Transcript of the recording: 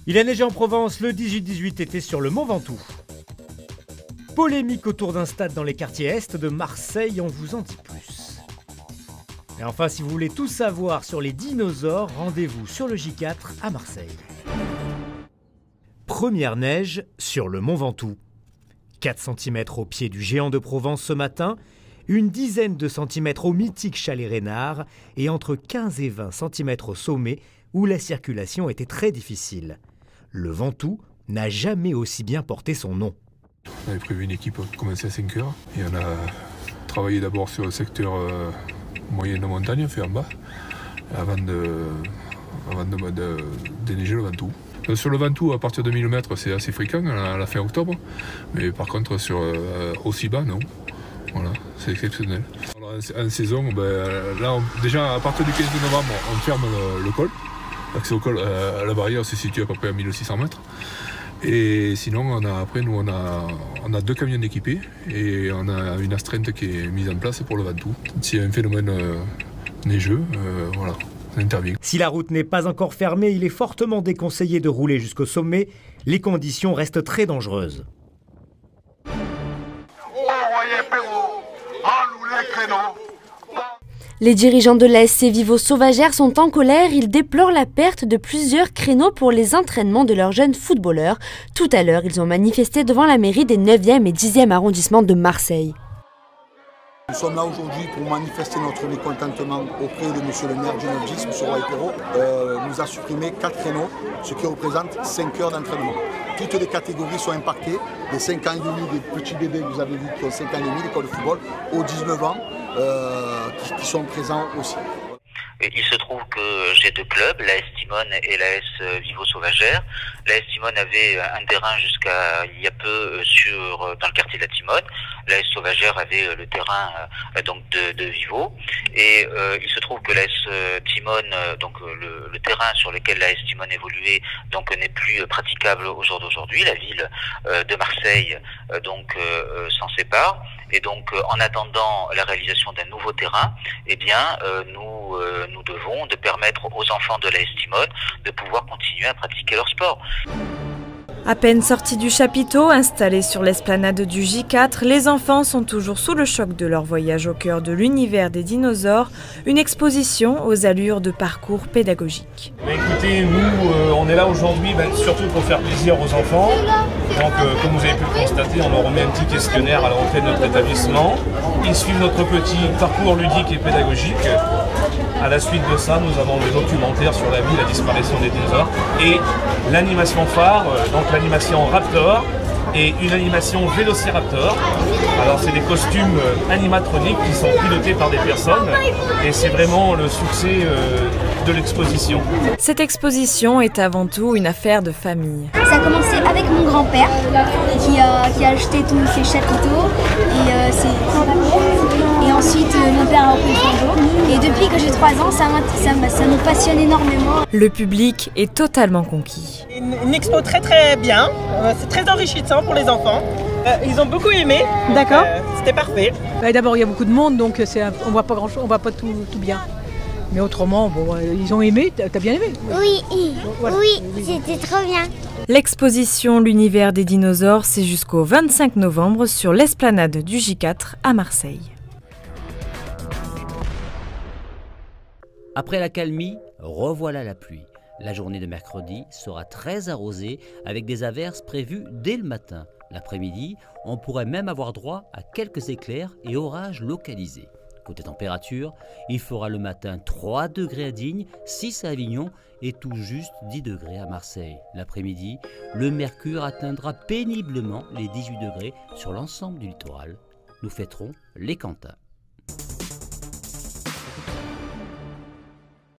Il a neigé en Provence le 18-18 été sur le Mont Ventoux. Polémique autour d'un stade dans les quartiers est de Marseille, on vous en dit plus. Et enfin, si vous voulez tout savoir sur les dinosaures, rendez-vous sur le J4 à Marseille. Première neige sur le Mont Ventoux. 4 cm au pied du géant de Provence ce matin, une dizaine de centimètres au mythique chalet Reynard et entre 15 et 20 cm au sommet où la circulation était très difficile. Le Ventoux n'a jamais aussi bien porté son nom. On avait prévu une équipe pour commencer à 5 heures et on a travaillé d'abord sur le secteur moyen de montagne, fait en bas, avant de déneiger le Ventoux. Sur le Ventoux, à partir de 1000 mètres, c'est assez fréquent à la fin octobre, mais par contre sur aussi bas, non. Voilà, c'est exceptionnel. Alors, en saison, déjà à partir du 15 novembre, on ferme le col. L'accès au col, à la barrière se situe à peu près à 1600 mètres. Et sinon, on a 2 camions équipés et on a une astreinte qui est mise en place pour le Ventoux. S'il y a un phénomène neigeux, voilà, on intervient. Si la route n'est pas encore fermée, il est fortement déconseillé de rouler jusqu'au sommet. Les conditions restent très dangereuses. Les dirigeants de l'ASC Vivo Sauvagères sont en colère. Ils déplorent la perte de plusieurs créneaux pour les entraînements de leurs jeunes footballeurs. Tout à l'heure, ils ont manifesté devant la mairie des 9e et 10e arrondissements de Marseille. Nous sommes là aujourd'hui pour manifester notre mécontentement auprès de M. le maire du 9-10, M. Roy-Perrault. Nous a supprimé 4 créneaux, ce qui représente 5 heures d'entraînement. Toutes les catégories sont impactées, des 5 ans et demi, des petits bébés, vous avez vu, qui ont 5 ans et demi, l'école de football, aux 19 ans, qui sont présents aussi. Et il se trouve que j'ai 2 clubs, l'AS Timone et l'AS Vivo Sauvagères. L'AS Timone avait un terrain jusqu'à il y a peu dans le quartier de la Timone. L'AS Sauvagères avait le terrain donc de Vivo. Et il se trouve que l'AS Timone, donc le terrain sur lequel l'AS Timone évoluait, donc n'est plus praticable au jour d'aujourd'hui. La ville de Marseille s'en sépare. Et donc en attendant la réalisation d'un nouveau terrain, eh bien nous devons de permettre aux enfants de l'AS Timone de pouvoir continuer à pratiquer leur sport. À peine sortis du chapiteau, installés sur l'esplanade du J4, les enfants sont toujours sous le choc de leur voyage au cœur de l'univers des dinosaures, une exposition aux allures de parcours pédagogique. Écoutez, nous, on est là aujourd'hui surtout pour faire plaisir aux enfants. Donc, comme vous avez pu le constater, on leur remet un petit questionnaire à l'entrée de notre établissement. Ils suivent notre petit parcours ludique et pédagogique. À la suite de ça, nous avons le documentaire sur la vie et la disparition des dinosaures et l'animation phare, donc l'animation Raptor et une animation Vélociraptor. Alors c'est des costumes animatroniques qui sont pilotés par des personnes et c'est vraiment le succès de l'exposition. Cette exposition est avant tout une affaire de famille. Ça a commencé avec mon grand-père qui a acheté tous ces chapiteaux et ensuite mon père a repris le flambeau. Et depuis que j'ai 3 ans, ça me passionne énormément. Le public est totalement conquis. Une expo très bien, c'est très enrichissant pour les enfants. Ils ont beaucoup aimé. D'accord. C'était parfait. D'abord il y a beaucoup de monde donc on voit pas grand-chose, on voit pas tout bien. Mais autrement, ils ont aimé, t'as bien aimé? Oui, voilà. Oui, c'était trop bien. L'exposition L'univers des dinosaures, c'est jusqu'au 25 novembre sur l'esplanade du J4 à Marseille. Après l'accalmie, revoilà la pluie. La journée de mercredi sera très arrosée avec des averses prévues dès le matin. L'après-midi, on pourrait même avoir droit à quelques éclairs et orages localisés. Côté température, il fera le matin 3 degrés à Digne, 6 à Avignon et tout juste 10 degrés à Marseille. L'après-midi, le mercure atteindra péniblement les 18 degrés sur l'ensemble du littoral. Nous fêterons les Quentins.